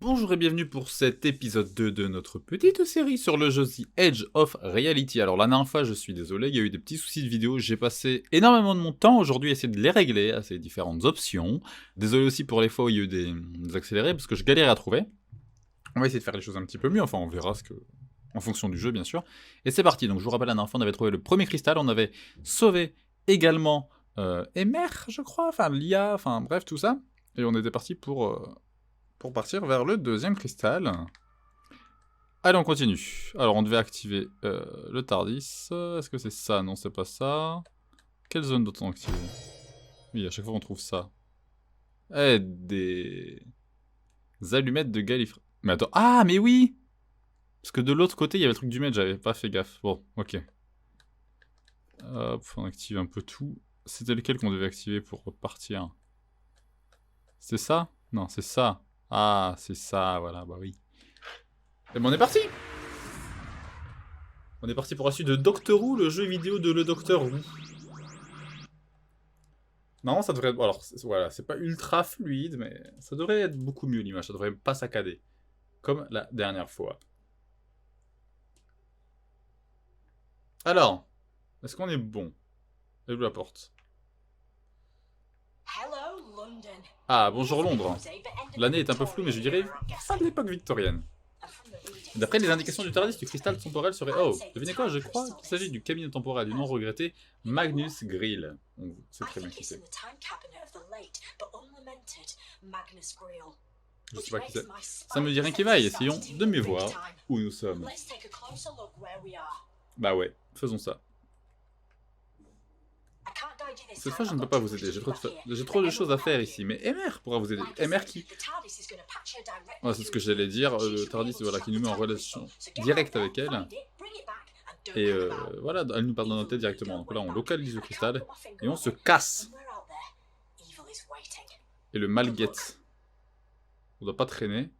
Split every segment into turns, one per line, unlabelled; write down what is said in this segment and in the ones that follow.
Bonjour et bienvenue pour cet épisode 2 de notre petite série sur le jeu The Edge of Reality. Alors la dernière fois, je suis désolé, il y a eu des petits soucis de vidéo, j'ai passé énormément de mon temps aujourd'hui à essayer de les régler, à ces différentes options. Désolé aussi pour les fois où il y a eu des accélérés, parce que je galérais à trouver. On va essayer de faire les choses un petit peu mieux, enfin on verra ce que... en fonction du jeu bien sûr. Et c'est parti, donc je vous rappelle la dernière fois, on avait trouvé le premier cristal, on avait sauvé également Emer, je crois, enfin l'IA, enfin bref tout ça. Et on était parti pour partir vers le deuxième cristal. Allez, on continue. Alors, on devait activer le Tardis. Est-ce que c'est ça? Non, c'est pas ça. Quelle zone doit-on activer? Oui, à chaque fois on trouve ça. Eh, des allumettes de Gallifrey. Mais attends, ah, mais oui! Parce que de l'autre côté, il y avait le truc du maître, j'avais pas fait gaffe. Bon, ok. Hop, on active un peu tout. C'était lequel qu'on devait activer pour repartir? C'est ça? Non, c'est ça. Ah, c'est ça, voilà, bah oui. Et bon, on est parti! On est parti pour la suite de Doctor Who, le jeu vidéo de le Docteur Who. Non, ça devrait être... Alors, voilà, c'est pas ultra fluide, mais ça devrait être beaucoup mieux l'image, ça devrait pas saccader. Comme la dernière fois. Alors, est-ce qu'on est bon? J'ouvre la porte. Ah, bonjour Londres. L'année est un peu floue, mais je dirais fin de l'époque victorienne. D'après les indications du Tardis, du cristal temporel serait... Oh, devinez quoi, je crois qu'il s'agit du cabinet temporel du non regretté Magnus Grill. On sait très bien qui c'est. Je sais pas qui c'est. Ça me dit rien qui vaille, essayons de mieux voir où nous sommes. Bah ouais, faisons ça. Cette fois, je ne peux pas vous aider, j'ai trop de choses à faire ici, mais Emer pourra vous aider. Emer qui... Ouais, c'est ce que j'allais dire, le Tardis voilà, qui nous met en relation directe avec elle. Et voilà, elle nous parle dans notre tête directement. Donc là, on localise le cristal et on se casse. Et le mal guette. On doit pas traîner.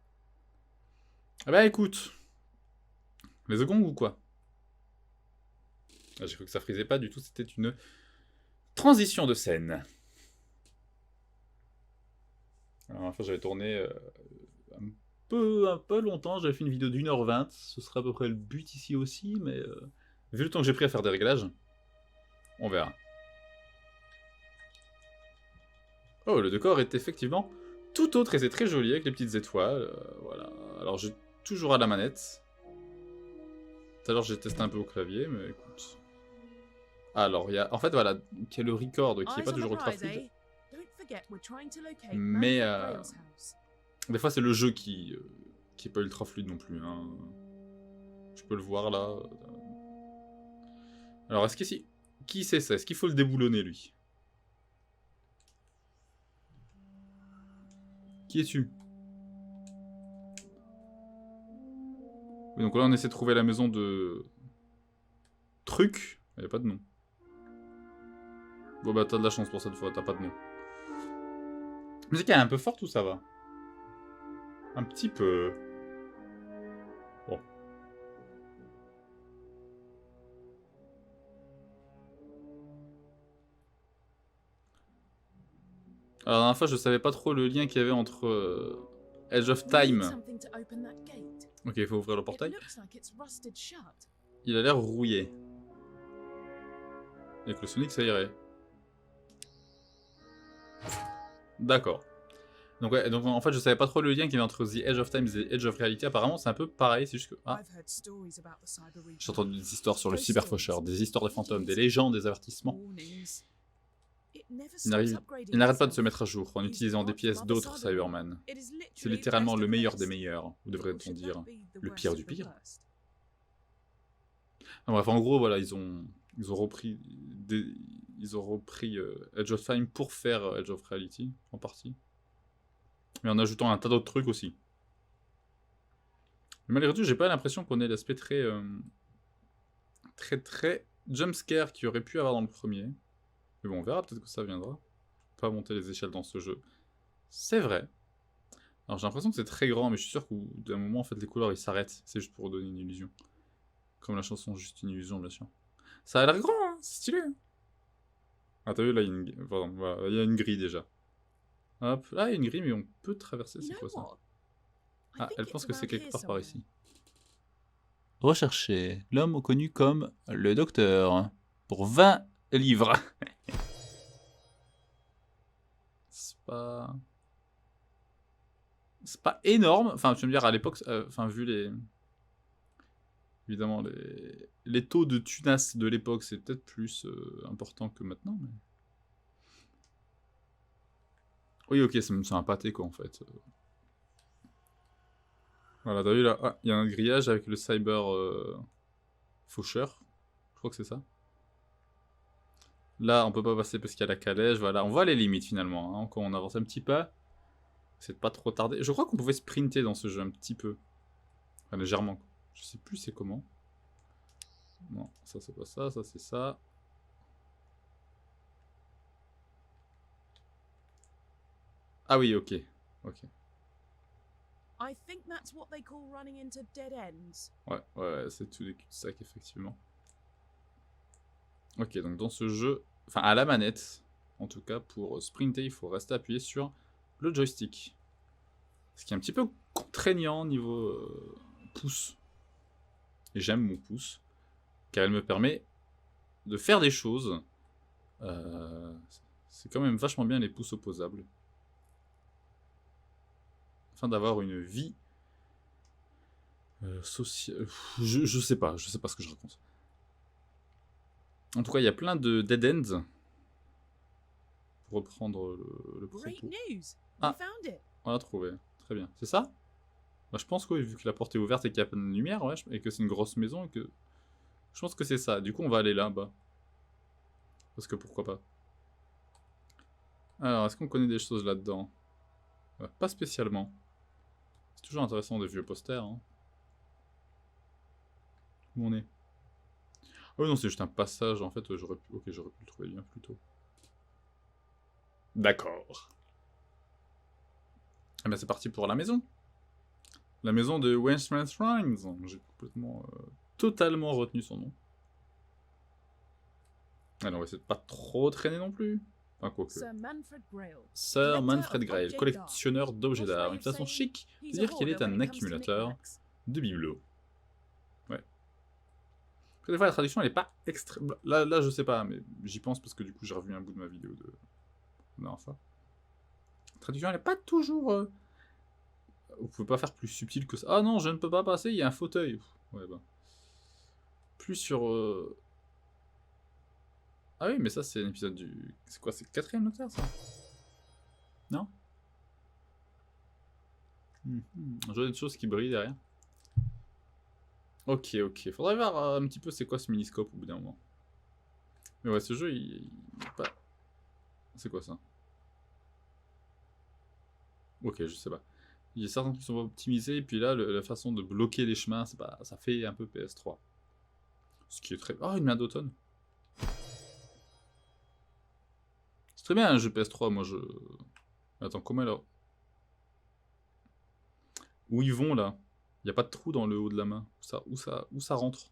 Ah bah écoute. Les secondes ou quoi? Ah, j'ai cru que ça frisait pas du tout, c'était une transition de scène. Alors, la fois, j'avais tourné un peu longtemps, j'avais fait une vidéo d'1h20. Ce sera à peu près le but ici aussi, mais vu le temps que j'ai pris à faire des réglages, on verra. Oh, le décor est effectivement tout autre et c'est très joli avec les petites étoiles. Voilà. Alors, j'ai toujours à la manette. Tout à l'heure, j'ai testé un peu au clavier, mais écoute. Alors, il y a... En fait, voilà, il y a le record qui n'est pas toujours ultra fluide. Mais des fois, c'est le jeu qui est pas ultra fluide non plus. Hein. Je peux le voir là. Alors, est-ce que si... Qui c'est ça? Est-ce qu'il faut le déboulonner, lui? Qui es-tu? Oui, donc là, on essaie de trouver la maison de... Truc. Il n'y a pas de nom. Bon bah, t'as de la chance pour cette fois, t'as pas de nom. La musique elle est un peu forte ou ça va? Un petit peu... Bon. Alors, la dernière fois, je savais pas trop le lien qu'il y avait entre Edge of Time. Ok, il faut ouvrir le portail. Il a l'air rouillé. Avec le Sonic, ça irait. D'accord. Donc, ouais, donc en fait, je savais pas trop le lien qu'il y avait entre The Edge of Time et The Edge of Reality. Apparemment, c'est un peu pareil, c'est juste que... Ah. J'ai entendu des histoires sur le cyberfaucheur, des histoires de fantômes, des légendes, des avertissements. Il n'arrête pas de se mettre à jour en utilisant des pièces d'autres Cybermen. C'est littéralement le meilleur des meilleurs, ou devrait-on dire le pire du pire. Ah, bref, en gros, voilà, ils ont repris Edge of Time pour faire Edge of Reality, en partie. Mais en ajoutant un tas d'autres trucs aussi. Mais malgré tout, j'ai pas l'impression qu'on ait l'aspect très jumpscare qu'il aurait pu avoir dans le premier. Mais bon, on verra, peut-être que ça viendra. Pas monter les échelles dans ce jeu. C'est vrai. Alors j'ai l'impression que c'est très grand, mais je suis sûr qu'au d'un moment, en fait, les couleurs, ils s'arrêtent. C'est juste pour donner une illusion. Comme la chanson Juste une illusion, bien sûr. Ça a l'air grand, hein, c'est stylé. Ah, t'as vu, là, il y a une... Pardon, voilà, il y a une grille, déjà. Hop, là, il y a une grille, mais on peut traverser, c'est quoi ça? Ah, elle pense que c'est quelque part par ici. Rechercher l'homme connu comme le docteur pour 20 livres. C'est pas énorme. Enfin, tu vas me dire à l'époque, enfin vu les évidemment les taux de tunas de l'époque, c'est peut-être plus important que maintenant. Mais... oui, ok, c'est un pâté quoi en fait. Voilà, t'as vu là, ah, il y a un grillage avec le cyber faucheur. Je crois que c'est ça. Là, on peut pas passer parce qu'il y a la calèche. Voilà, on voit les limites finalement. Hein. Quand on avance un petit pas, c'est de pas trop tarder. Je crois qu'on pouvait sprinter dans ce jeu un petit peu. Enfin, légèrement. Je sais plus c'est comment. Non, ça c'est pas ça, ça c'est ça. Ah oui, ok. Ok. Ouais, c'est tout des cul-de-sac, effectivement. Ok, donc dans ce jeu, enfin à la manette, en tout cas, pour sprinter, il faut rester appuyé sur le joystick. Ce qui est un petit peu contraignant niveau pouce. Et j'aime mon pouce, car elle me permet de faire des choses. C'est quand même vachement bien les pouces opposables. Afin d'avoir une vie sociale... Je sais pas ce que je raconte. En tout cas, il y a plein de dead ends. Pour reprendre le propos. Ah, on l'a trouvé. Très bien. C'est ça? Bah, je pense que oui, vu que la porte est ouverte et qu'il y a plein de lumière, ouais, et que c'est une grosse maison, et que... je pense que c'est ça. Du coup, on va aller là-bas. Parce que pourquoi pas. Alors, est-ce qu'on connaît des choses là-dedans? Pas spécialement. C'est toujours intéressant des vieux posters. Hein. Où on est? Oh non, c'est juste un passage. En fait, j'aurais pu... ok, j'aurais pu le trouver bien plus tôt. D'accord. Eh bien, c'est parti pour la maison. La maison de Westman Shrines. J'ai complètement... totalement retenu son nom. Alors, on va essayer de pas trop traîner non plus. Enfin, quoi que. Sir Manfred Grail, collectionneur d'objets d'art. Une façon chic de dire qu'il est un accumulateur de bibelots. Ouais. Après, des fois, la traduction, elle est pas extrême. Là, je sais pas, mais j'y pense parce que du coup, j'ai revu un bout de ma vidéo de la dernière fois. La traduction, elle est pas toujours... vous pouvez pas faire plus subtil que ça. Ah non, je ne peux pas passer, il y a un fauteuil. Ouais, bah. Plus sur... ah oui, mais ça, c'est un épisode du... c'est quoi, c'est le 4ème Docteur, ça? Non? Je vois des choses qui brillent derrière. Ok. Faudrait voir un petit peu c'est quoi ce miniscope au bout d'un moment. Mais ouais, ce jeu, il est pas... c'est quoi ça? Ok, je sais pas. Il y a certains qui sont pas optimisés, et puis là, la façon de bloquer les chemins, c'est pas... ça fait un peu PS3. Ce qui est très... oh, une main d'automne. C'est très bien un jeu PS3, moi je... attends, comment alors? Où ils vont là? Il n'y a pas de trou dans le haut de la main. Où ça rentre?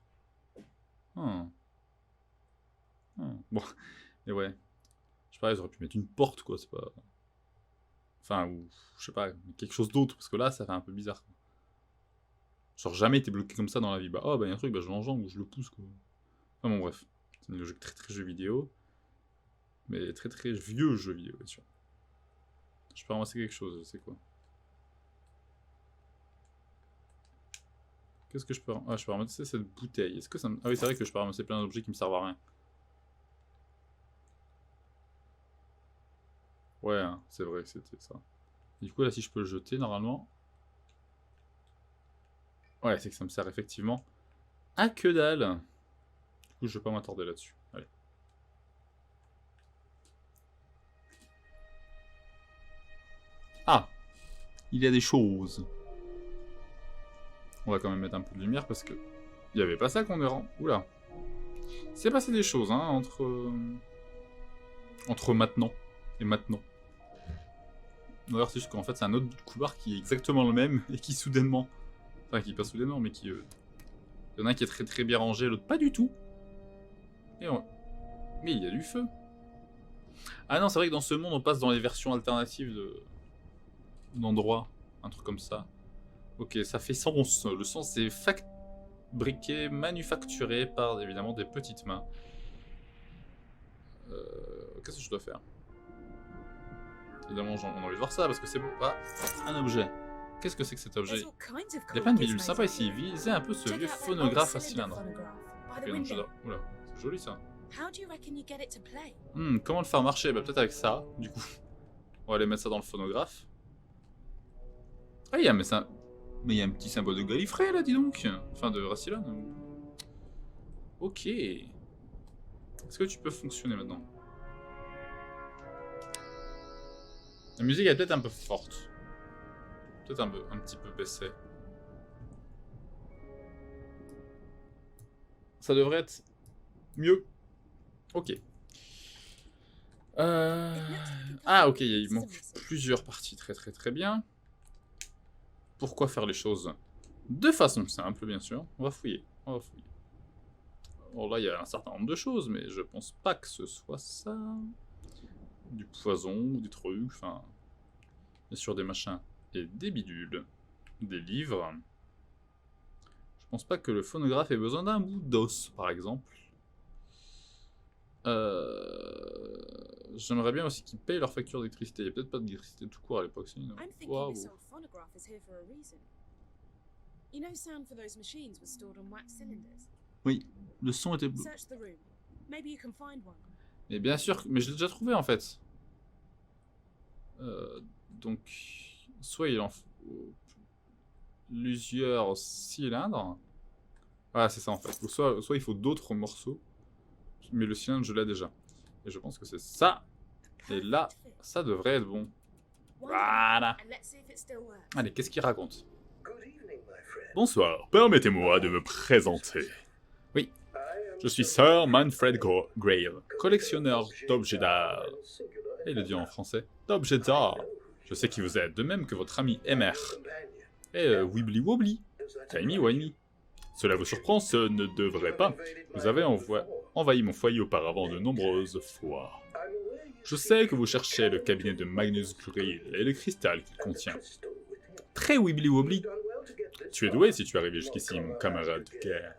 Hmm. Bon, et ouais. Je sais pas, ils auraient pu mettre une porte quoi, c'est pas... enfin, ou je sais pas, quelque chose d'autre, parce que là ça fait un peu bizarre. Genre jamais été bloqué comme ça dans la vie. Bah, oh, bah, y a un truc, bah, je l'enjambe ou je le pousse, quoi. Enfin, bon, bref. C'est une logique très jeu vidéo. Mais très vieux jeu vidéo, bien sûr. Je peux ramasser quelque chose, c'est quoi? Qu'est-ce que je peux... ah, je peux ramasser cette bouteille. Est-ce que ça me... ah oui, c'est vrai que je peux ramasser plein d'objets qui me servent à rien. Ouais, hein, c'est vrai que c'était ça. Et du coup, là, si je peux le jeter, normalement... ouais, c'est que ça me sert effectivement à que dalle. Du coup, je vais pas m'attarder là-dessus. Allez. Ah! Il y a des choses. On va quand même mettre un peu de lumière parce que... il n'y avait pas ça qu'on est rend... oula. C'est passé des choses, hein, entre maintenant et maintenant. D'ailleurs, c'est juste qu'en fait, c'est un autre couloir qui est exactement le même et qui soudainement... enfin, qui est pas soudainement, mais qui... il y en a un qui est très bien rangé, l'autre pas du tout. Et on... mais il y a du feu. Ah non, c'est vrai que dans ce monde, on passe dans les versions alternatives d'endroits. Un truc comme ça. Ok, ça fait sens. Le sens c'est fabriqué, manufacturé par évidemment des petites mains. Qu'est-ce que je dois faire? Évidemment, on a envie de voir ça parce que c'est pas un objet. Qu'est-ce que c'est que cet objet? Il y a plein de bidules sympas ici. Visez un peu ce vieux phonographe à cylindre. Ok, donc je dois... Oula, c'est joli ça. Comment le faire marcher? Bah peut-être avec ça, du coup. On va aller mettre ça dans le phonographe. Ah, il y a, mais ça... Mais il y a un petit symbole de Gallifrey là, dis donc. Enfin, de Rassilon. Ok. Est-ce que tu peux fonctionner maintenant? La musique est peut-être un peu forte. Peut-être un petit peu baissée. Ça devrait être mieux. Ok. Ah ok, il manque plusieurs parties. Très bien. Pourquoi faire les choses de façon simple, bien sûr? On va fouiller. Bon là, il y a un certain nombre de choses, mais je pense pas que ce soit ça. Du poison, des trucs, enfin... Bien sûr des machins et des bidules. Des livres. Je pense pas que le phonographe ait besoin d'un bout d'os, par exemple. J'aimerais bien aussi qu'ils payent leur facture d'électricité. Il n'y a peut-être pas d'électricité tout court à l'époque, sinon. Waouh. Oui, le son était... Mais bien sûr, mais je l'ai déjà trouvé en fait. Donc, soit il en faut plusieurs cylindres. Ah, c'est ça en fait. Ou soit il faut d'autres morceaux. Mais le cylindre, je l'ai déjà. Et je pense que c'est ça. Et là, ça devrait être bon. Voilà. Allez, qu'est-ce qu'il raconte? Bonsoir, permettez-moi de me présenter. Oui, je suis Sir Manfred Grail, collectionneur d'objets d'art. Et il le dit en français. D'objets d'art. Je sais qui vous êtes, de même que votre ami Emer. Et Wibbly Wobbly. Timey-wimey. Cela vous surprend, ce ne devrait pas. Vous avez envahi mon foyer auparavant de nombreuses fois. Je sais que vous cherchez le cabinet de Magnus Grill et le cristal qu'il contient. Très Wibbly Wobbly. Tu es doué si tu es arrivé jusqu'ici, mon camarade de guerre.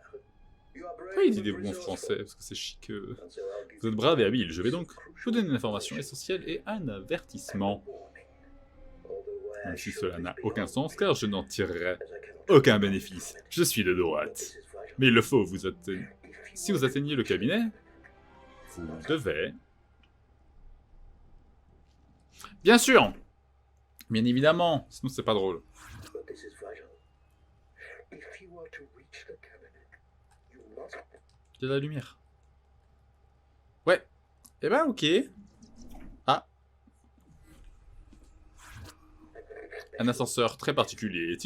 Pourquoi il dit des bons français? Parce que c'est chic. Vous êtes brave et habile. Je vais donc vous donner une information essentielle et un avertissement. Même si cela n'a aucun sens, car je n'en tirerai aucun bénéfice. Je suis de droite. Mais il le faut, si vous atteignez le cabinet, vous devez... Bien sûr! Bien évidemment, sinon c'est pas drôle. Il y a de la lumière. Ouais. Eh ben ok. Ah. Un ascenseur très particulier.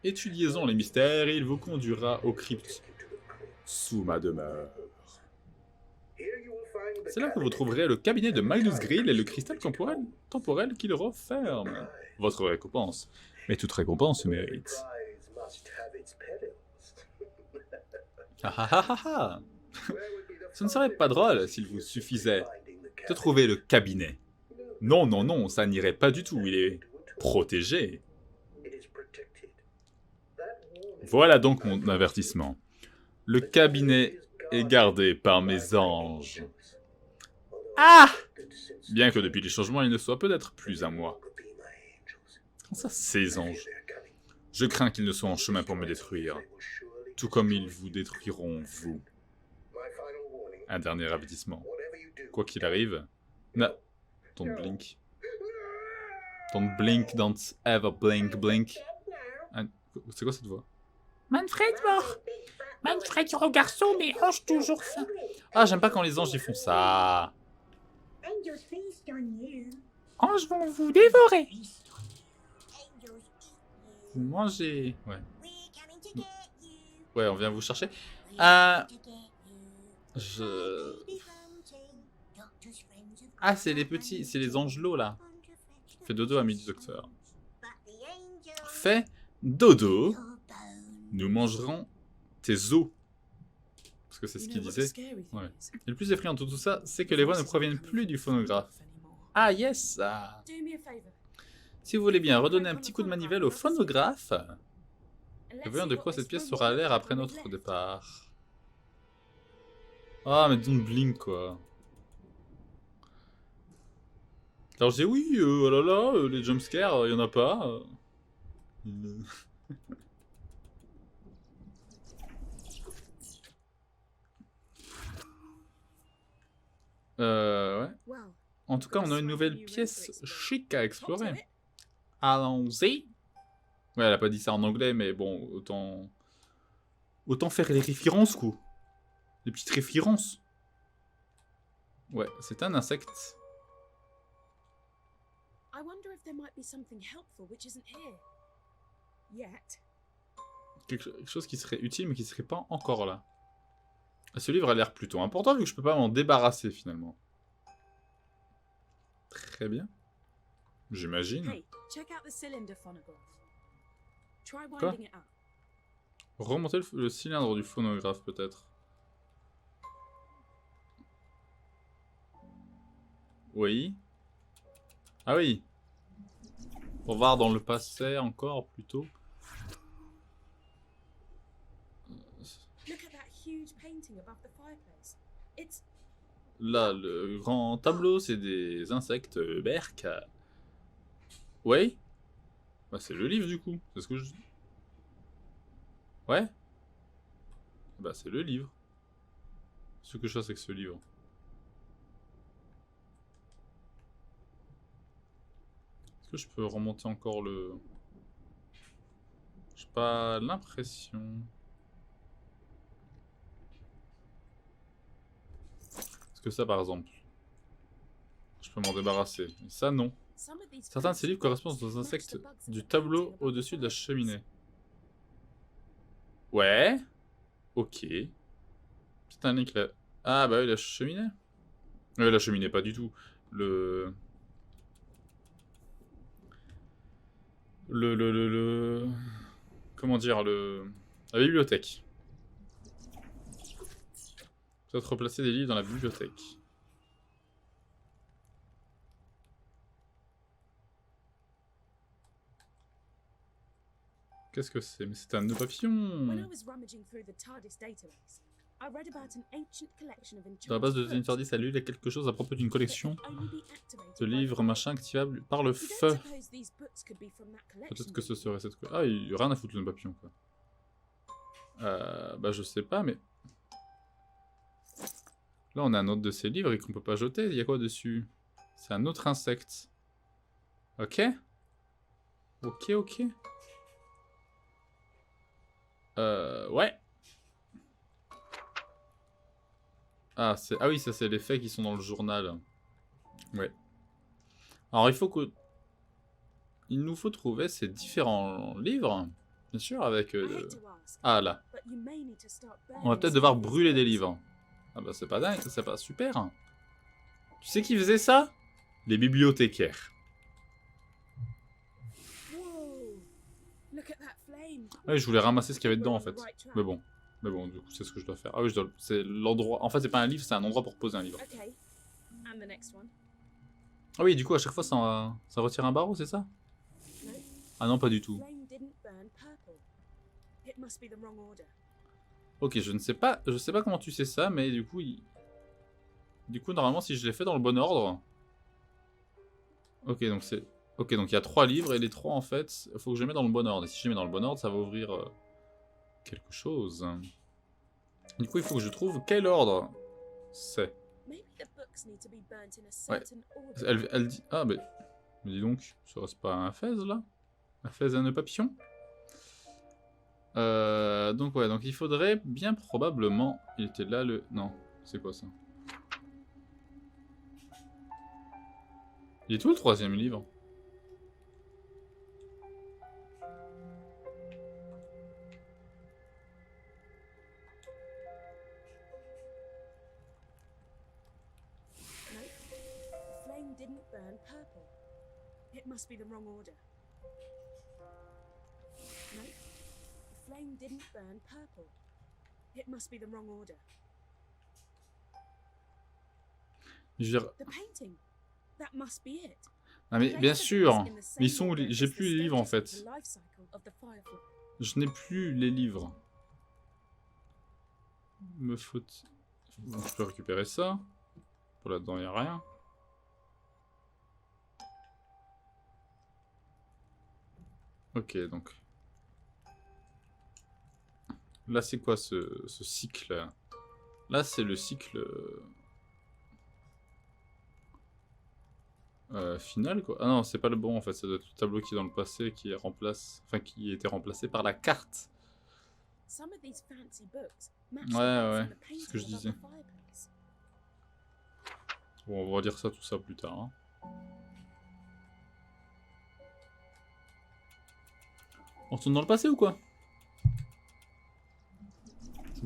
Étudiez-en les mystères et il vous conduira au crypte sous ma demeure. C'est là que vous trouverez le cabinet de Magnus Grill et le cristal temporel qu'il referme. Votre récompense. Mais toute récompense mérite. Ah ah ah ah ah. Ce ne serait pas drôle s'il vous suffisait de trouver le cabinet. Non, non, non, ça n'irait pas du tout, il est protégé. Voilà donc mon avertissement. Le cabinet est gardé par mes anges. Ah! Bien que depuis les changements, il ne soit peut-être plus à moi. Comment ça, ces anges? Je crains qu'ils ne soient en chemin pour me détruire. Tout comme ils vous détruiront, vous. Un dernier avertissement. Quoi qu'il arrive... Non. Don't blink. Don't blink, don't ever blink, blink. C'est quoi cette voix? Manfred mort. Manfred, gros garçon, mais ange toujours fin. Ah, j'aime pas quand les anges ils font ça. Anges vont vous dévorer. Vous mangez... Ouais. Ouais, on vient vous chercher. Ah, c'est les petits... C'est les angelots, là. Fais dodo, ami du docteur. Fais dodo. Nous mangerons tes os. Parce que c'est ce qu'il disait. Ouais. Et le plus effrayant de tout ça, c'est que les voix ne proviennent plus du phonographe. Ah, yes! Ah. Si vous voulez bien redonner un petit coup de manivelle au phonographe, Voyons de quoi cette pièce aura l'air après notre départ. Ah, mais don't blink quoi. Alors j'ai oui, oh là là, les jumpscares, y en a pas. Ouais. En tout cas, on a une nouvelle pièce chic à explorer. Allons-y. Ouais, elle a pas dit ça en anglais, mais bon, autant faire les références, quoi. Les petites références. Ouais, c'est un insecte. Quelque chose qui serait utile, mais qui serait pas encore là. Ce livre a l'air plutôt important, vu que je peux pas m'en débarrasser, finalement. Très bien. J'imagine. Quoi? Remonter le cylindre du phonographe, peut-être. Oui. Ah oui. Pour voir dans le passé encore, plutôt. Là, le grand tableau, c'est des insectes berques. Ouais. Bah, c'est le livre, du coup. C'est ce que je... Ouais. Bah, c'est le livre. Ce que je fasse avec ce livre. Est-ce que je peux remonter encore le... J'ai pas l'impression... Est-ce que ça, par exemple, je peux m'en débarrasser? Et ça, non. Certains de ces livres correspondent aux insectes du tableau au-dessus de la cheminée. Ouais. Ok. C'est un link là. Ah bah oui, la cheminée. La cheminée, pas du tout. Le... Comment dire, la bibliothèque. Peut-être replacer des livres dans la bibliothèque. Qu'est-ce que c'est? Mais c'est un nœud papillon. Dans la base de données TARDIS, elle a quelque chose à propos d'une collection de livres machin activables par le feu. Peut-être que ce serait cette... Ah, il y a rien à foutre le nœud papillon, quoi. Bah je sais pas, mais... Là, on a un autre de ces livres et qu'on peut pas jeter. Il y a quoi dessus? C'est un autre insecte. Ok. Ok, ok. Ouais. Ah, ah oui, ça c'est les faits qui sont dans le journal. Ouais. Alors il faut que... Il nous faut trouver ces différents livres. Bien sûr, avec... Ah là. On va peut-être devoir brûler des livres. Ah bah c'est pas dingue, c'est pas super. Tu sais qui faisait ça? Les bibliothécaires. Ah oui, je voulais ramasser ce qu'il y avait dedans en fait. Mais bon, du coup c'est ce que je dois faire. Ah oui, c'est l'endroit... En fait c'est pas un livre, c'est un endroit pour poser un livre. Ah oui, du coup à chaque fois ça retire un barreau, c'est ça? Ah non, pas du tout. Ok, je sais pas comment tu sais ça, mais du coup, normalement, si je l'ai fait dans le bon ordre... Ok, donc c'est... Ok, donc il y a 3 livres, et les 3, en fait, il faut que je les mette dans le bon ordre. Et si je les mets dans le bon ordre, ça va ouvrir quelque chose. Du coup, il faut que je trouve quel ordre c'est. Ouais. Elle dit... Ah, mais dis donc, ça reste pas un fez, là? Un fez et un nœud papillon? Donc ouais, donc il faudrait bien probablement... Il était là le... Non, c'est quoi ça? Il est tout le 3e livre? Je veux dire... Ah mais bien sûr. Mais ils sont où les... J'ai plus les livres en fait. Je n'ai plus les livres. Me faut... Bon, je peux récupérer ça. Pour là-dedans, il n'y a rien. Ok, donc... Là, c'est quoi ce cycle? Là, c'est le cycle... final, quoi. Ah non, c'est pas le bon, en fait. Ça doit être le tableau qui est dans le passé, qui remplace... Enfin, qui a été remplacé par la carte. Ouais, ouais, c'est ce que je disais. Bon, on va redire ça, tout ça plus tard. Hein. On retourne dans le passé ou quoi?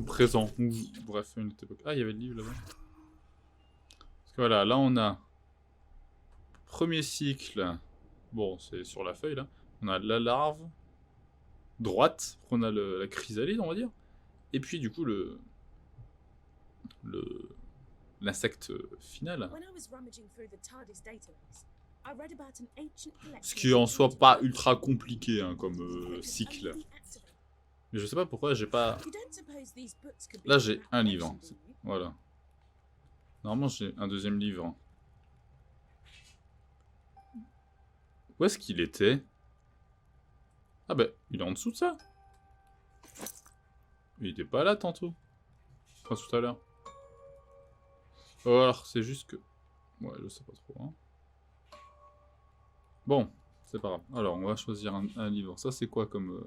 Présent. Bref, une autre époque. Ah, il y avait le livre là-bas. Parce que voilà, là on a... Premier cycle. Bon, c'est sur la feuille là. On a la larve. Droite. On a la chrysalide, on va dire. Et puis du coup l'insecte final. Ce qui est en soi pas ultra compliqué hein, comme cycle. Mais je sais pas pourquoi j'ai pas... Là j'ai un livre. Hein. Voilà. Normalement j'ai un deuxième livre. Où est-ce qu'il était? Ah bah, il est en dessous de ça. Il était pas là tantôt. Enfin, tout à l'heure. Oh, alors, c'est juste que... Ouais, je sais pas trop. Hein. Bon, c'est pas grave. Alors, on va choisir un livre. Ça, c'est quoi comme...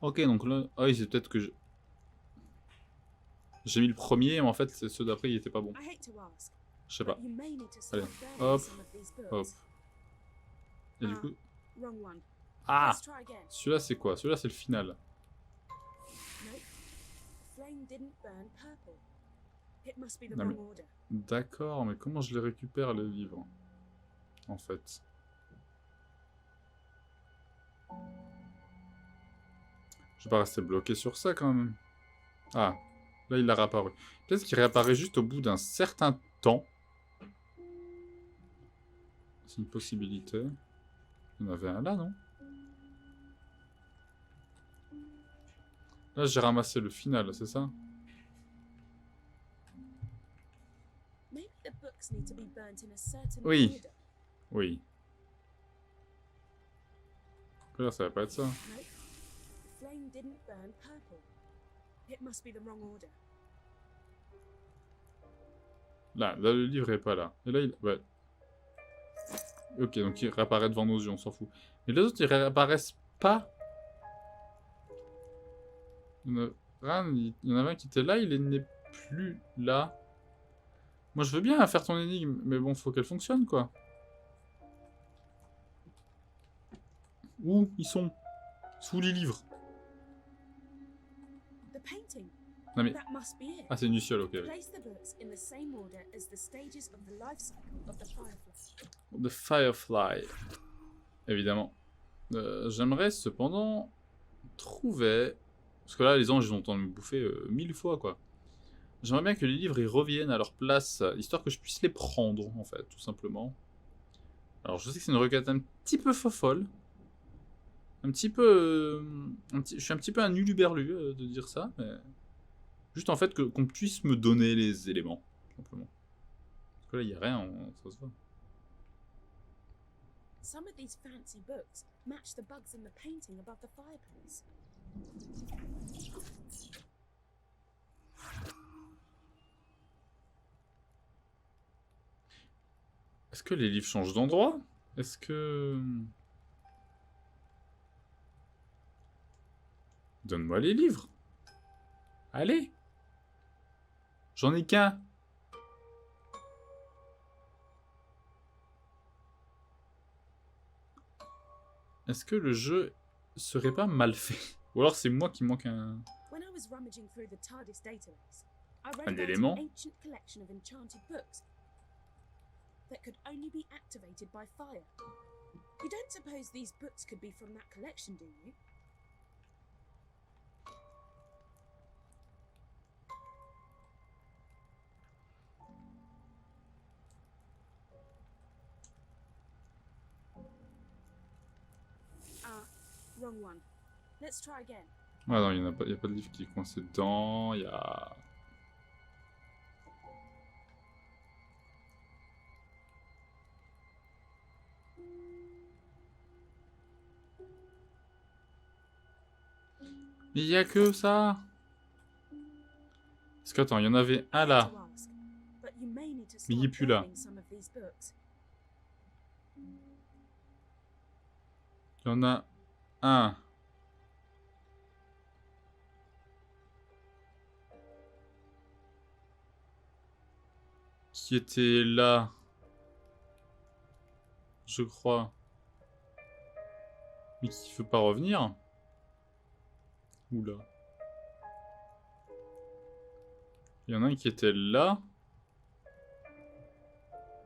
Ok, donc là... Ah oui, c'est peut-être que j'ai mis le premier, mais en fait, ceux d'après, il était pas bon. Je sais pas. Allez, hop, hop. Et du coup... Ah! Celui-là, c'est quoi? Celui-là, c'est le final. D'accord, mais comment je les récupère, les livres? En fait. Je vais pas rester bloqué sur ça, quand même. Ah, là, il a réapparu. Peut-être qu'il réapparaît juste au bout d'un certain temps. C'est une possibilité. Il y en avait un là, non? Là, j'ai ramassé le final, c'est ça? Oui. Oui. Là, ça va pas être ça. Là, le livre est pas là. Et là, il... Ouais. Ok, donc il réapparaît devant nos yeux, on s'en fout. Mais les autres, ils réapparaissent pas. Il y en avait un qui était là, il n'est plus là. Moi, je veux bien faire ton énigme, mais bon, faut qu'elle fonctionne, quoi. Où ils sont? Sous les livres. Non mais... Ah, c'est une luciole, ok. The Firefly. Évidemment. J'aimerais cependant trouver... Parce que là, les anges, ils ont entendu me bouffer 1000 fois, quoi. J'aimerais bien que les livres, ils reviennent à leur place, histoire que je puisse les prendre, en fait, tout simplement. Alors, je sais que c'est une requête un petit peu fofolle. Un petit peu... je suis un petit peu un uluberlu de dire ça, mais... Juste en fait qu'on puisse me donner les éléments, tout simplement. Parce que là, il n'y a rien, ça se voit. Some of these fancy books match the bugs in the painting above the fireplace. Est-ce que les livres changent d'endroit? Est-ce que... Donne-moi les livres. Allez. J'en ai qu'un. Est-ce que le jeu serait pas mal fait? Ou alors c'est moi qui manque un élément? That could only be activated by fire. You don't suppose these books could be from that collection, do you? Ah, wrong one.
Let's try again.
Ouais, non, il n'y a pas de livre qui est coincé dedans. Il y a... Mais il y a que ça. Parce qu'attends, il y en avait un là.
To ask, but you may need to
Mais il est
start
plus là.
burning some of these books.
Il y en a un. Qui était là. Je crois. Mais qui veut pas revenir. Oula. Il y en a un qui était là.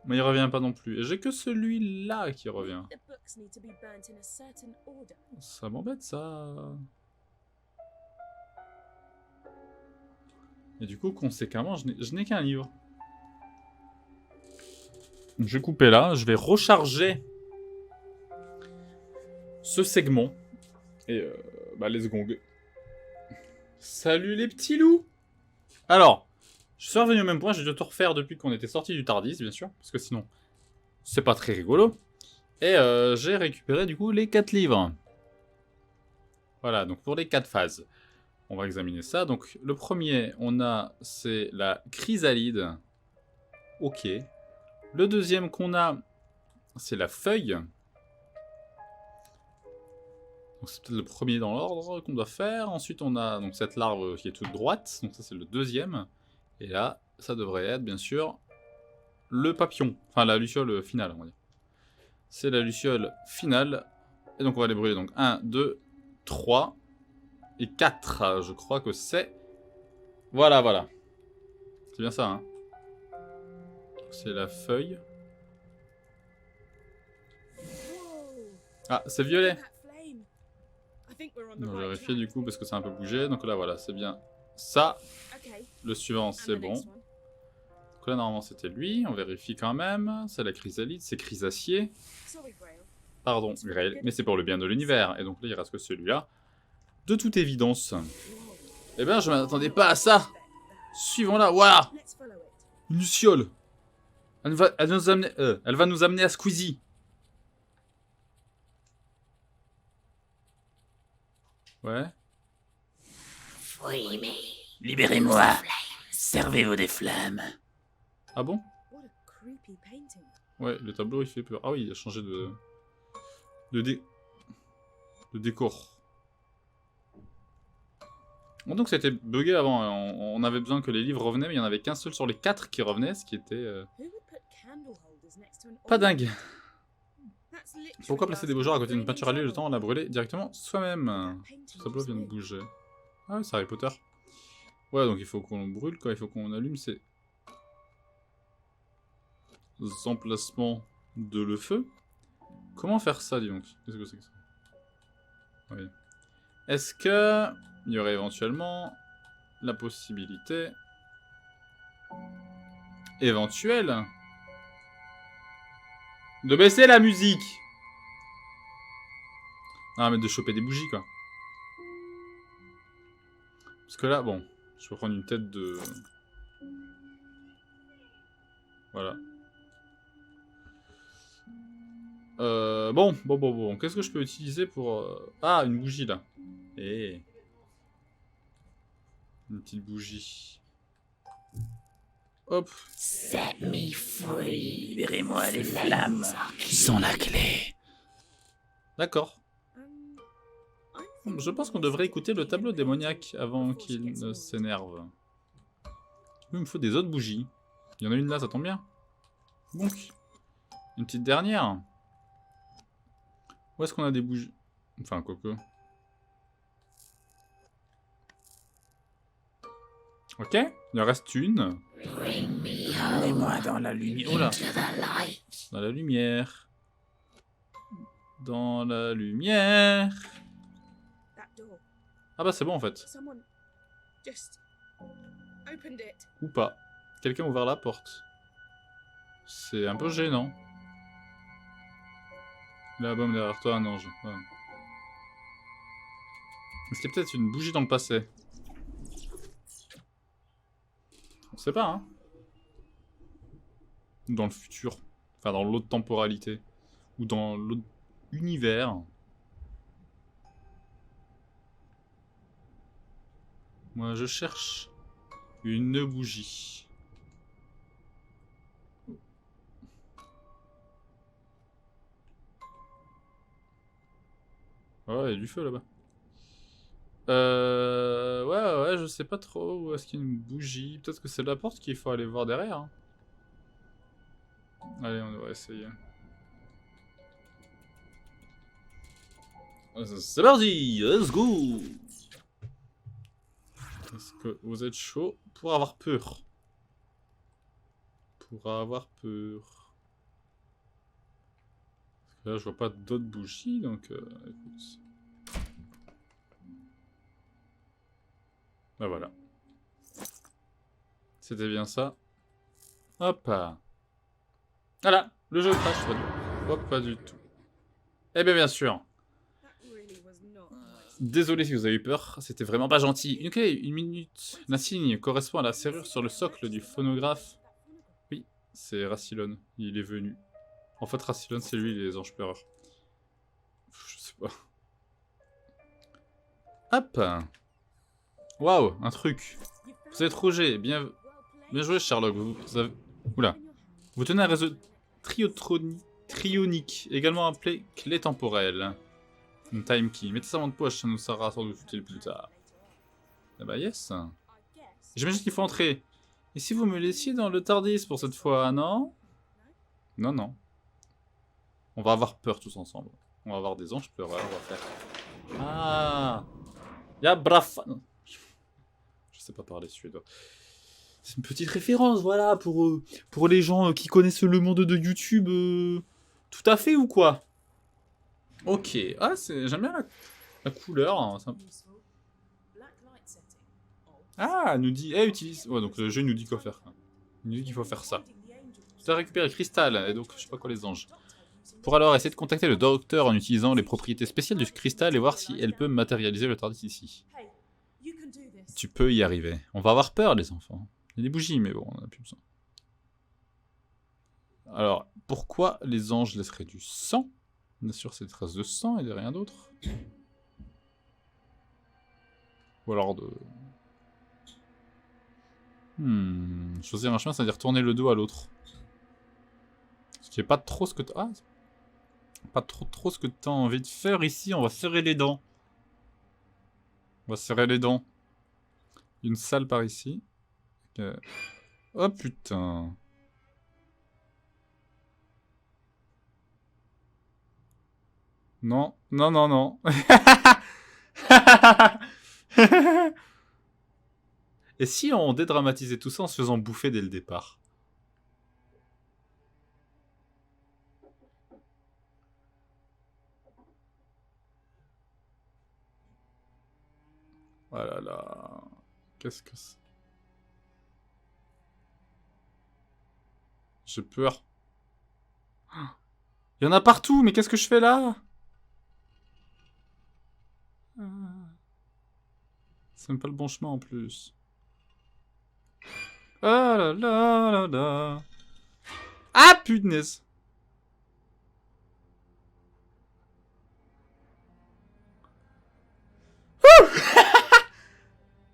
Mais il revient pas non plus. Et j'ai que celui-là qui revient.
The books need to be burnt in a certain order.
Ça m'embête ça. Et du coup, conséquemment, je n'ai qu'un livre. Je vais couper là. Je vais recharger ce segment. Et bah, let's go. Salut les petits loups. Alors, je suis revenu au même point. J'ai dû tout refaire depuis qu'on était sorti du Tardis, bien sûr. Parce que sinon, c'est pas très rigolo. Et j'ai récupéré du coup les 4 livres. Voilà, donc pour les 4 phases. On va examiner ça. Donc le premier, c'est la chrysalide. Ok. Le deuxième qu'on a, c'est la feuille. Donc c'est peut-être le premier dans l'ordre qu'on doit faire. Ensuite on a donc cette larve qui est toute droite. Donc ça c'est le deuxième. Et là, ça devrait être bien sûr le papillon. Enfin la luciole finale, on va dire. C'est la luciole finale. Et donc on va les brûler. Donc 1, 2, 3 et 4. Je crois que c'est... Voilà, voilà. C'est bien ça, hein. C'est la feuille. Ah, c'est violet. On va vérifier du coup parce que ça a un peu bougé. Donc là, voilà, c'est bien ça. Le suivant, c'est bon. Donc là, normalement, c'était lui. On vérifie quand même. C'est la chrysalide, c'est chrysacier. Pardon, Grail. Mais c'est pour le bien de l'univers. Et donc là, il reste que celui-là. De toute évidence. Eh ben, je m'attendais pas à ça. Suivons-la. Voilà. Une luciole. Elle va nous amener à Squeezie. Ouais.
Oui, mais libérez-moi. Servez-vous des flammes.
Ah bon? Ouais, le tableau il fait peur. Ah oui, il a changé de décor. Bon, donc c'était bugué avant. On avait besoin que les livres revenaient, mais il n'y en avait qu'un seul sur les 4 qui revenaient, ce qui était pas dingue. Pourquoi placer des beaux genres à côté d'une peinture à l'huile, le temps on la brûler directement soi-même? Ce tableau vient de bouger. Ah oui, c'est Harry Potter. Ouais, donc il faut qu'on brûle, quoi. Il faut qu'on allume ces emplacements de le feu. Comment faire ça, dis donc? Qu'est-ce que c'est que ça? Oui. Est-ce que il y aurait éventuellement la possibilité éventuelle de baisser la musique? Ah, mais de choper des bougies, quoi. Parce que là, bon, je vais prendre une tête de... Voilà. Bon. Qu'est-ce que je peux utiliser pour... Ah, une bougie, là. Et... Une petite bougie. Hop.
Semi-fruit, libérez-moi des flammes qui sont la clé.
D'accord. Je pense qu'on devrait écouter le tableau démoniaque avant qu'il ne s'énerve. Il me faut des autres bougies. Il y en a une là, ça tombe bien. Donc, une petite dernière. Où est-ce qu'on a des bougies? Enfin, quoique. Ok, il en reste une.
Emmenez-moi dans la lumière.
Oh là. Dans la lumière. Dans la lumière. Ah bah c'est bon en fait. Ou pas. Quelqu'un a ouvert la porte. C'est un peu gênant. L'album derrière toi, un ange. Ouais. Est-ce qu'il y a peut-être une bougie dans le passé? On sait pas, hein. Ou dans le futur. Enfin, dans l'autre temporalité. Ou dans l'autre univers. Moi, je cherche une bougie. Oh, il y a du feu là-bas. Ouais, je sais pas trop où est-ce qu'il y a une bougie. Peut-être que c'est la porte qu'il faut aller voir derrière. Hein. Allez, on va essayer. C'est parti, let's go. Est-ce que vous êtes chaud pour avoir peur? Pour avoir peur. Parce que là, je vois pas d'autres bougies, donc écoute. Bah voilà. C'était bien ça. Hop. Voilà, le jeu crash. Hop, pas du tout. Eh bien, bien sûr. Désolé si vous avez eu peur, c'était vraiment pas gentil. Ok, une minute. L'insigne correspond à la serrure sur le socle du phonographe. Oui, c'est Rassilon, il est venu. En fait, Rassilon, c'est lui, les anges pleureurs. Je sais pas. Hop. Waouh, un truc. Vous êtes Roger, bien joué Sherlock. Vous avez... Oula. Vous tenez un réseau trionique, également appelé clé temporelle. Une time key. Mettez ça dans votre poche, ça nous sera sans doute utile plus tard. Ah bah yes. J'imagine qu'il faut entrer. Et si vous me laissiez dans le Tardis pour cette fois, non? Non, non. On va avoir peur tous ensemble. On va avoir des anges pleureurs, on va faire... Ah, ya brafa... Je sais pas parler suédois. C'est une petite référence, voilà, pour les gens qui connaissent le monde de YouTube. Tout à fait ou quoi? Ok. Ah, j'aime bien la couleur. Hein, ah, elle nous dit... Eh, utilise... Ouais, donc le jeu nous dit quoi faire. Il nous dit qu'il faut faire ça. Tu as récupéré le cristal, et donc je sais pas quoi les anges. Pour alors essayer de contacter le docteur en utilisant les propriétés spéciales du cristal et voir si elle peut matérialiser le Tardis ici. Tu peux y arriver. On va avoir peur, les enfants. Il y a des bougies, mais bon, on en a plus besoin. Alors, pourquoi les anges laisseraient du sang? Bien sûr, c'est des traces de sang et de rien d'autre. Ou alors de... Choisir un chemin, c'est-à-dire tourner le dos à l'autre. Je sais pas trop ce que t'as... Ah, pas trop ce que t'as envie de faire ici. On va serrer les dents. On va serrer les dents. Une salle par ici. Okay. Oh putain. Non, non, non, non. Et si on dédramatisait tout ça en se faisant bouffer dès le départ? Oh là là. Qu'est-ce que c'est? J'ai peur. Il y en a partout, mais qu'est-ce que je fais là? C'est même pas le bon chemin en plus. Ah là là là là. Ah punaise.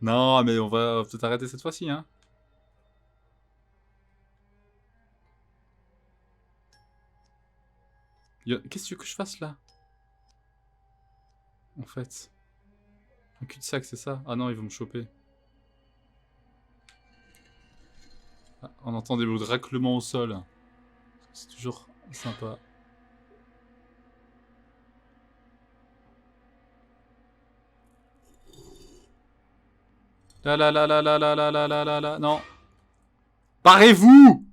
Non, mais on va peut-être arrêter cette fois-ci, hein. Qu'est-ce que tu veux que je fasse là? En fait. Un cul-de-sac, c'est ça? Ah non, ils vont me choper. Ah, on entend des bruits de raclement au sol. C'est toujours sympa. Là là là là là là là là là là là. Non. Barrez-vous!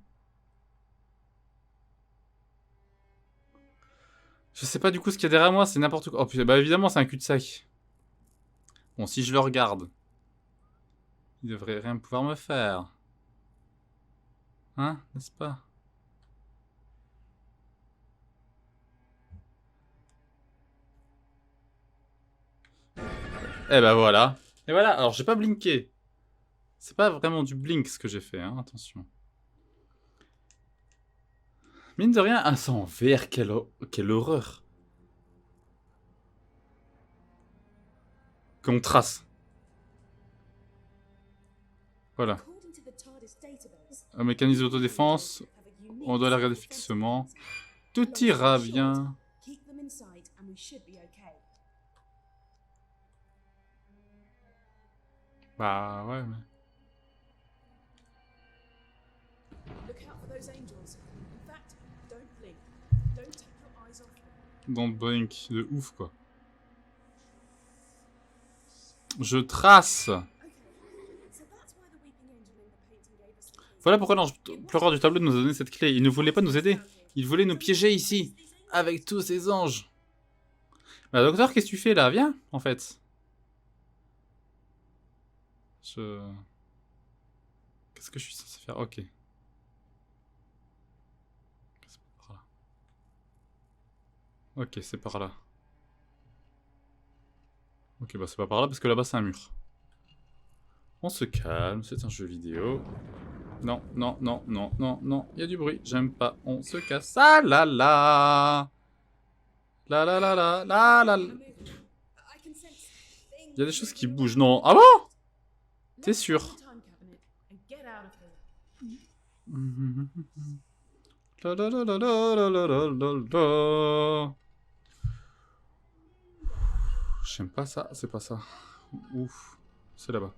Je sais pas du coup ce qu'il y a derrière moi, c'est n'importe quoi. Oh putain, bah évidemment c'est un cul-de-sac. Bon, si je le regarde, il devrait rien pouvoir me faire. Hein, n'est-ce pas? Eh ben voilà. Et voilà, alors j'ai pas blinké. C'est pas vraiment du blink ce que j'ai fait, hein, attention. Mine de rien, un sang en vert, quelle horreur. Qu'on trace. Voilà.
According to the TARDIS database,
Un mécanisme d'autodéfense.
have a unique
On doit la regarder
set of
fixement.
defense
Tout
mechanisms.
ira
Long story
bien.
short, keep them inside and we should be okay.
Bah ouais, mais...
Look out for those angels. In fact, don't blink. Don't take your eyes off them.
Dans le blink, de ouf quoi. Je trace.
Okay. So that's why the weeping angel in the painting gave us the keys.
Voilà pourquoi l'ange pleureur du tableau nous a donné cette clé. Il ne voulait pas nous aider. Il voulait nous piéger ici. Avec tous ces anges. Bah docteur, qu'est-ce que tu fais là? Viens, en fait. Qu'est-ce que je suis censé faire? Ok. C'est par là. Ok, c'est par là. Ok, bah c'est pas par là parce que là-bas c'est un mur. On se calme, c'est un jeu vidéo. Non, non, non, non, non, non, il y a du bruit, j'aime pas, on se casse. Ah là là. La la la la la la. Il y a des choses qui bougent, non. Ah bon? T'es sûr? La la la la la la la la la. J'aime pas ça, c'est pas ça. Ouf, c'est là-bas.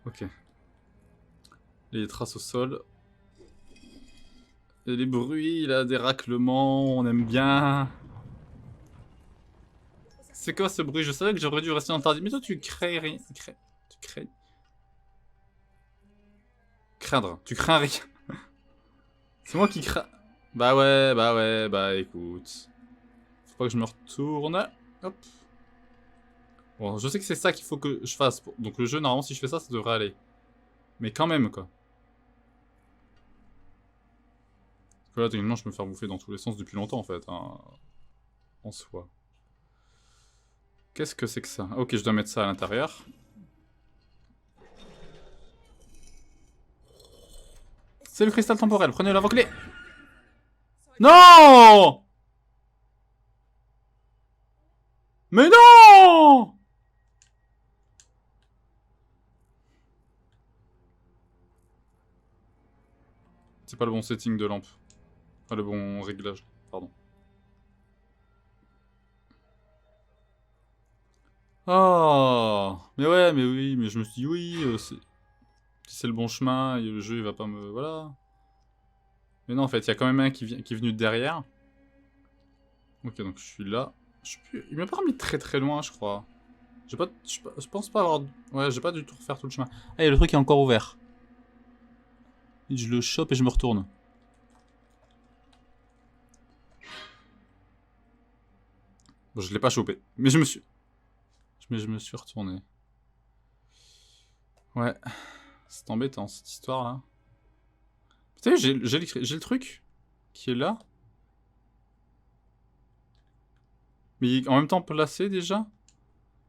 Ok. Les traces au sol. Et les bruits, là, des raclements, on aime bien. C'est quoi ce bruit? Je savais que j'aurais dû rester en tardi. Mais toi, tu crées rien. Tu crées. Craindre. Tu crains rien. C'est moi qui crains. Bah ouais, bah écoute. Faut pas que je me retourne. Hop. Bon, je sais que c'est ça qu'il faut que je fasse. Donc le jeu, normalement, si je fais ça, ça devrait aller. Mais quand même, quoi. Parce que là, techniquement, je peux me faire bouffer dans tous les sens depuis longtemps, en fait. Hein. En soi. Qu'est-ce que c'est que ça? Ok, je dois mettre ça à l'intérieur. C'est le cristal temporel. Prenez la clé. Non! Mais non! C'est pas le bon setting de lampe. Pas le bon réglage, pardon. Oh! Mais ouais, mais oui, mais je me suis dit oui, si c'est le bon chemin, et le jeu il va pas me... Voilà. Mais non, en fait, il y a quand même un qui est venu de derrière. Ok, donc je suis là. Il m'a pas remis très très loin, je crois. Je pense pas avoir... Ouais, j'ai pas du tout refaire tout le chemin. Ah, et le truc est encore ouvert. Et je le chope et je me retourne. Bon, je l'ai pas chopé. Mais je me suis... je me suis retourné. Ouais. C'est embêtant, cette histoire-là. Putain, j'ai le truc qui est là. Mais en même temps placé déjà.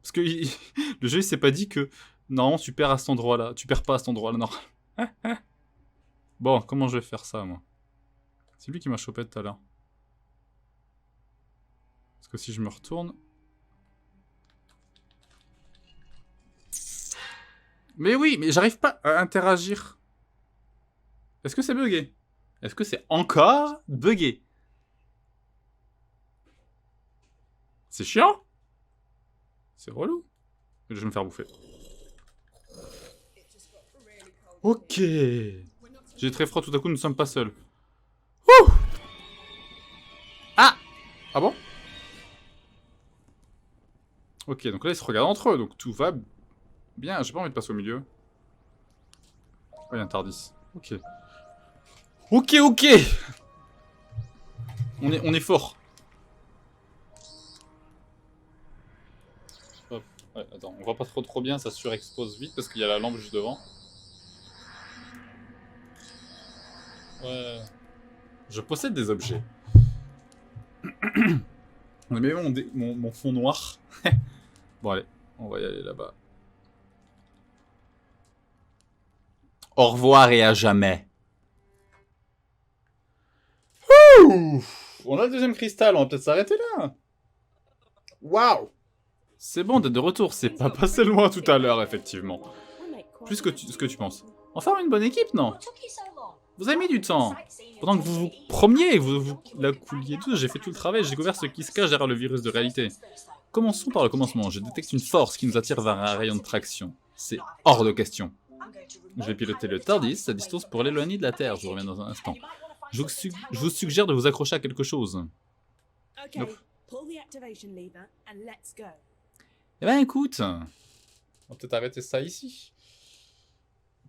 Parce que le jeu il s'est pas dit que normalement tu perds à cet endroit-là. Tu perds pas à cet endroit-là, non. Bon, comment je vais faire ça, moi? C'est lui qui m'a chopé tout à l'heure. Parce que si je me retourne... Mais oui, mais j'arrive pas à interagir. Est-ce que c'est bugué? Est-ce que c'est encore bugué? C'est chiant? C'est relou. Je vais me faire bouffer. Ok. J'ai très froid tout à coup, nous ne sommes pas seuls. Ouh! Ah! Ah bon? Ok, donc là ils se regardent entre eux, donc tout va bien. J'ai pas envie de passer au milieu. Oh, il y a un Tardis. Ok. Ok, ok! On est fort. Hop. Ouais, attends, on voit pas trop bien, ça surexpose vite parce qu'il y a la lampe juste devant. Ouais. Je possède des objets. On met mon fond noir. Bon, allez. On va y aller là-bas. Au revoir et à jamais. Ouh, on a le deuxième cristal, on va peut-être s'arrêter là. Waouh. C'est bon d'être de retour, c'est pas passé loin tout à l'heure, effectivement. Plus que ce que tu penses. On forme une bonne équipe, non? Vous avez mis du temps. Pendant que vous vous promeniez et vous la couliez tous, j'ai fait tout le travail, j'ai découvert ce qui se cache derrière le virus de réalité. Commençons par le commencement. Je détecte une force qui nous attire vers un rayon de traction. C'est hors de question. Je vais piloter le TARDIS à distance pour l'éloigner de la Terre. Je reviens dans un instant. Je vous suggère de vous accrocher à quelque chose.
Okay,
Nope.
pull the activation lever and let's go.
Eh ben écoute, on va peut-être arrêter ça ici.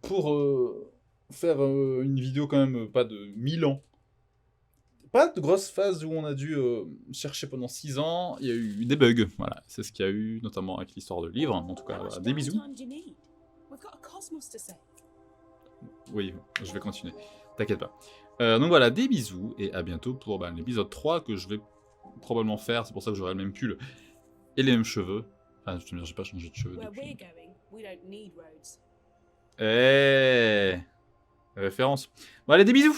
Pour faire une vidéo quand même pas de 1000 ans. Pas de grosse phase où on a dû chercher pendant 6 ans, il y a eu des bugs, voilà, c'est ce qu'il y a eu, notamment avec l'histoire de livre, en tout cas, voilà, des bisous.
Time do you need? We've got a cosmos to save.
Oui, je vais continuer, t'inquiète pas. Donc voilà, des bisous, et à bientôt pour l'épisode 3 que je vais probablement faire, c'est pour ça que j'aurai le même pull et les mêmes cheveux. Enfin, je te dis, j'ai pas changé de cheveux
Where
depuis.
we're going, we don't need roads.
Eh, référence. Bon allez, des bisous.